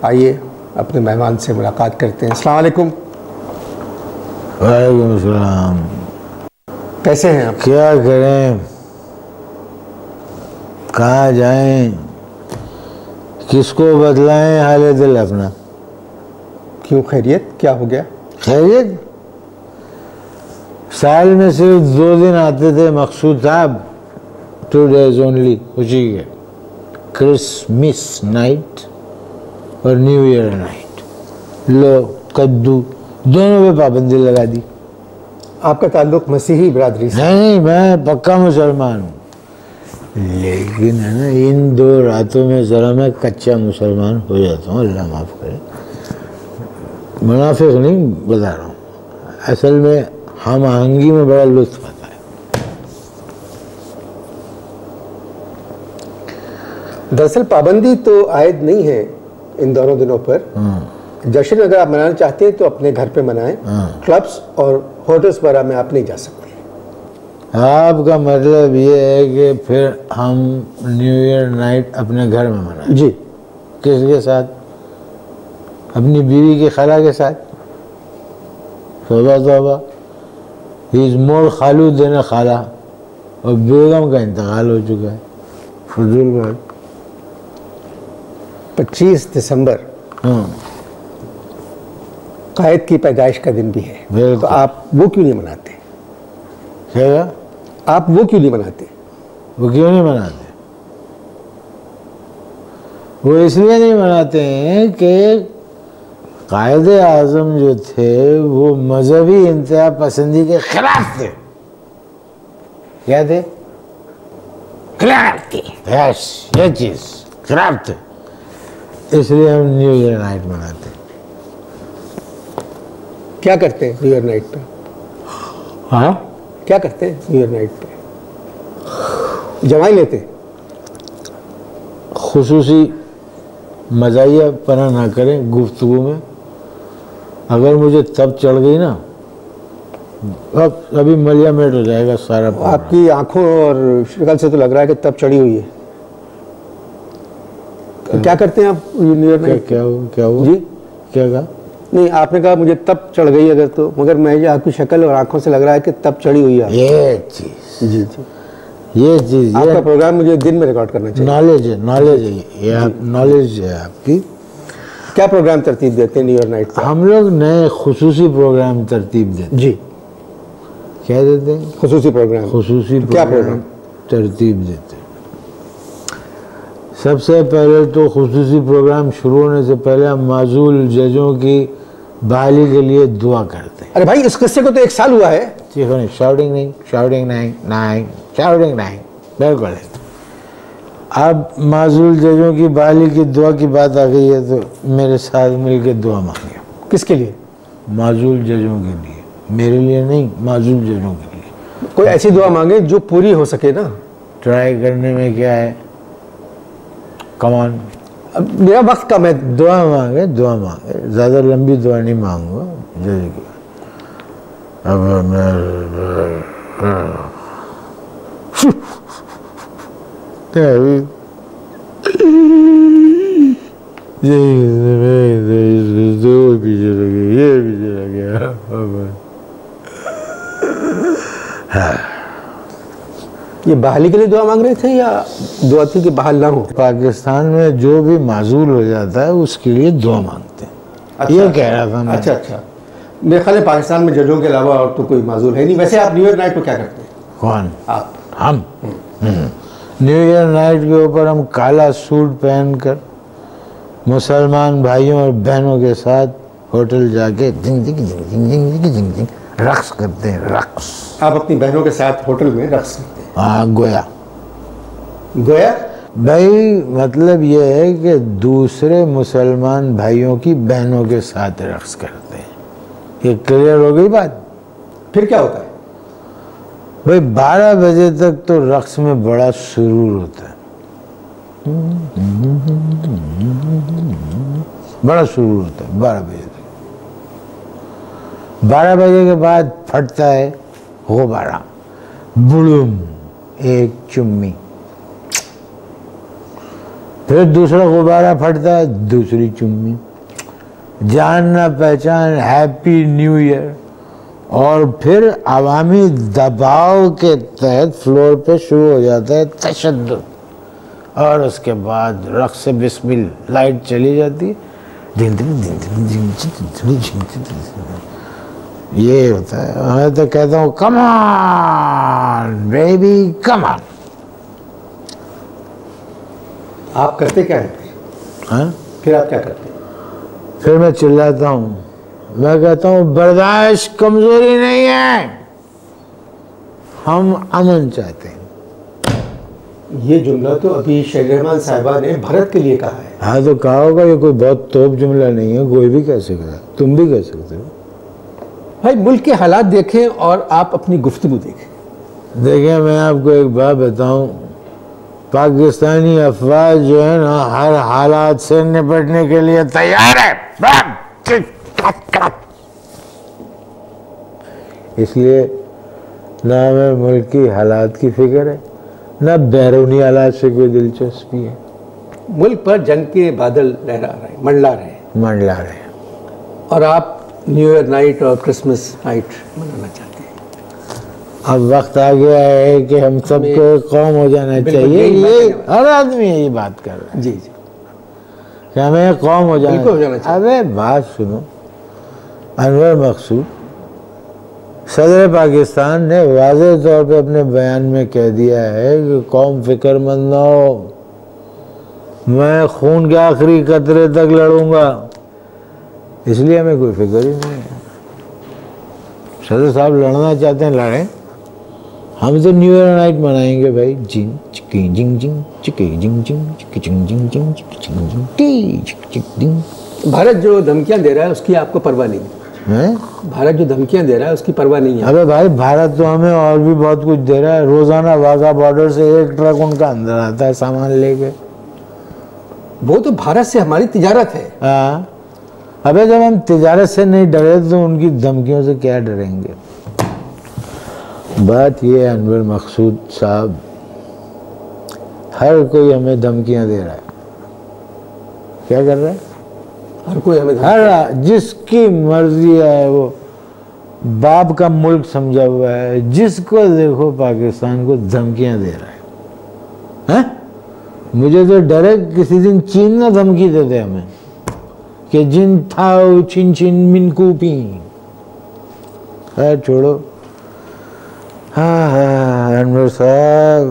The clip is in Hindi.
आइए अपने मेहमान से मुलाकात करते हैं। अस्सलाम वालेकुम। वालेकुम सलाम। कैसे हैं आप? क्या करें, कहाँ जाएं, किसको बदलाएं हाल दिल अपना। क्यों, खैरियत क्या हो गया? खैरियत, साल में सिर्फ 2 दिन आते थे मकसूद साहब, 2 days ओनली खुशी के, क्रिसमस नाइट और न्यू ईयर नाइट। लो कद्दू दोनों पे पाबंदी लगा दी। आपका ताल्लुक मसीही बिरादरी से? नहीं, मैं पक्का मुसलमान हूँ, लेकिन है ना इन 2 रातों में ज़रा मैं कच्चा मुसलमान हो जाता हूँ, अल्लाह माफ़ करे। मुनाफिक नहीं बता रहा हूँ, असल में हम आहंगी में बड़ा लुत्फ़ आता है। दरअसल पाबंदी तो आयद नहीं है इन दोनों दिनों पर। जश्न अगर आप मनाना चाहते हैं तो अपने घर पे मनाएं। क्लब्स और होटल्स वगैरह में आप नहीं जा सकते। आपका मतलब ये है कि फिर हम न्यू ईयर नाइट अपने घर में मनाएं? जी। किसके साथ? अपनी बीवी की खाला के साथ। तौबा तौबा, ही इज़ मोर खालू देना खाला, और बेगम का इंतकाल हो चुका है। फजूल बात। 25 दिसंबर कायद की पैदाइश का दिन भी है, तो आप वो क्यों नहीं मनाते? क्या? आप वो क्यों नहीं मनाते? वो क्यों नहीं मनाते? वो इसलिए नहीं मनाते हैं कि कायद आज़म जो थे वो मजहबी इंतहा पसंदी के खिलाफ थे। क्या थे? खिलाफ थे। यस, ये चीज़ खिलाफ थे, इसलिए हम न्यू ईयर नाइट मनाते हैं। क्या करते हैं न्यू ईयर नाइट पे? हाँ, क्या करते हैं न्यू ईयर नाइट पे? जमाई लेते? खुसूसी मज़ाहिया पना ना करें गुफ्तगू में। अगर मुझे तब चढ़ गई ना, अब अभी मलिया मेट हो जाएगा सारा। आपकी आंखों और शक्ल से तो लग रहा है कि तब चढ़ी हुई है। क्या करते हैं आप न्यू ईयर नाइट? क्या हुआ जी, क्या कहा? नहीं, आपने कहा मुझे तब चढ़ गई अगर, तो मगर मैं आपकी शक्ल और आंखों से लग रहा है कि तब चढ़ी हुई है। ये चीज़, जी जी, ये चीज़, आपका प्रोग्राम मुझे दिन में रिकॉर्ड करना चाहिए। नॉलेज है, नॉलेज है, ये नॉलेज है आपकी। क्या प्रोग्राम तरतीब देते हैं न्यू ईयर नाइट पर? हम लोग नए खुसूसी प्रोग्राम तरतीब देते हैं। जी, क्या देते हैं? खुसूसी प्रोग्राम। खुसूसी क्या प्रोग्राम तरतीब देते हैं? सबसे पहले तो खुसूसी प्रोग्राम शुरू होने से पहले हम माजूल जजों की बहाली के लिए दुआ करते हैं। अरे भाई, इस किस्से को तो 1 साल हुआ है। ठीक है, शाउटिंग नहीं, शाउटिंग नहीं, नहीं शाउटिंग नहीं, बिल्कुल। अब माजूल जजों की बहाली की दुआ की बात आ गई है तो मेरे साथ मिलकर दुआ मांगे। किसके लिए? माजूल जजों के लिए, मेरे लिए नहीं, माजूल जजों के लिए। कोई ऐसी दुआ मांगे जो पूरी हो सके ना। ट्राई करने में क्या है, कमान। अब मेरा वक्त कम है। दुआ मांगे, दुआ मांगे, ज़्यादा लंबी दुआ नहीं मांगूंगा जज की। अब मैं पीछे लगे, ये पीछे लगे। ये बहाली के लिए दुआ मांग रहे थे या दुआ थी कि बहाल ना हो? पाकिस्तान में जो भी माजूल हो जाता है उसके लिए दुआ मांगते हैं। अच्छा, ये कह रहा था मैं। अच्छा, मेरे ख्याल है पाकिस्तान में जजों के अलावा और तो कोई माजूल है नहीं। वैसे आप न्यू ईयर नाइट को क्या करते हैं? कौन? आप? हम न्यू ईयर नाइट के ऊपर हम काला सूट पहनकर मुसलमान भाइयों और बहनों के साथ होटल जाके जिंग जिंग जिंग जिंग जिंग जिंग जिंग रक्स करते हैं। रक्स। आप अपनी बहनों के साथ होटल में रक्स करते हैं? हाँ, गोया। गोया भाई मतलब ये है कि दूसरे मुसलमान भाइयों की बहनों के साथ रक्स करते हैं। ये क्लियर हो गई बात? फिर क्या होता है? भाई 12 बजे तक तो रक्स में बड़ा सुरूर होता है, बड़ा सुरूर होता है 12 बजे तक। 12 बजे के बाद फटता है हो 12, बुड़ुम, एक चुम्मी, फिर दूसरा गुब्बारा फटता है, दूसरी चुम्मी, जान ना पहचान, हैप्पी न्यू ईयर। और फिर अवामी दबाव के तहत फ्लोर पे शुरू हो जाता है तशद्दुद, और उसके बाद रक्स बिस्मिल, लाइट चली जाती है, ये होता है। मैं तो कहता हूँ come on baby come on. आप करते क्या हैं? हाँ, फिर आप क्या करते हैं? फिर मैं चिल्लाता हूँ, मैं कहता हूँ बर्दाश्त कमजोरी नहीं है, हम अमन चाहते हैं। ये जुमला तो अभी शहरमान साहिबा ने भारत के लिए कहा है। हाँ तो कहा होगा, ये कोई बहुत तोप जुमला नहीं है, कोई भी कह सकता है, तुम भी कह सकते हो। भाई मुल्क के हालात देखें और आप अपनी गुफ्तगू देखें। देखिए मैं आपको एक बात बताऊं, पाकिस्तानी अफवाज जो है ना हर हालात से निपटने के लिए तैयार है, इसलिए ना हमें मुल्क की हालात की फिक्र है, ना बैरूनी हालात से कोई दिलचस्पी है। मुल्क पर जंग के बादल लहरा रहे, मंडला रहे हैं, और आप न्यू ईयर नाइट और क्रिसमस नाइट मनाना चाहते हैं। अब वक्त आ गया है कि हम सबको कौम हो जाना चाहिए। ये हर आदमी यही बात कर रहा है जी जी, कि हमें कौम हो जाना चाहिए। अबे बात सुनो, अनवर मकसूद सदर पाकिस्तान ने वाज़ेह तौर पे अपने बयान में कह दिया है कि कौम फिक्रमंद ना हो, मैं खून के आखिरी कतरे तक लड़ूंगा, इसलिए हमें कोई फिक्र ही नहीं है। सदर साहब लड़ना चाहते हैं लड़ें, हम तो न्यू ईयर नाइट मनाएंगे भाई। जिंग चिकी जिंग जिंग चिकी जिंग जिंग चिकी जिंग जिंग जिंग चिकी जिंग जिंग टी चिकी जिंग। भारत जो धमकियां दे रहा है उसकी आपको परवाह नहीं है? भारत जो धमकियां दे रहा है उसकी परवाह नहीं है। अबे भाई भारत तो हमें और भी बहुत कुछ दे रहा है। रोजाना वाघा बॉर्डर से एक ट्रक उनका अंदर आता है सामान लेके। वो तो भारत से हमारी तिजारत है। हाँ, अबे जब हम तिजारत से नहीं डरे तो उनकी धमकियों से क्या डरेंगे। बात ये है अनवर मकसूद साहब, हर कोई हमें धमकियां दे रहा है। क्या कर रहा है? हर कोई हमें हर जिसकी मर्जी है वो बाप का मुल्क समझा हुआ है, जिसको देखो पाकिस्तान को धमकियां दे रहा है। हैं? मुझे तो डर है किसी दिन चीन ना धमकी दे दे हमें कि जिन थाओ चिन चिन मिनकू पी। छोड़ो। हाँ हाँ अनवर साहब,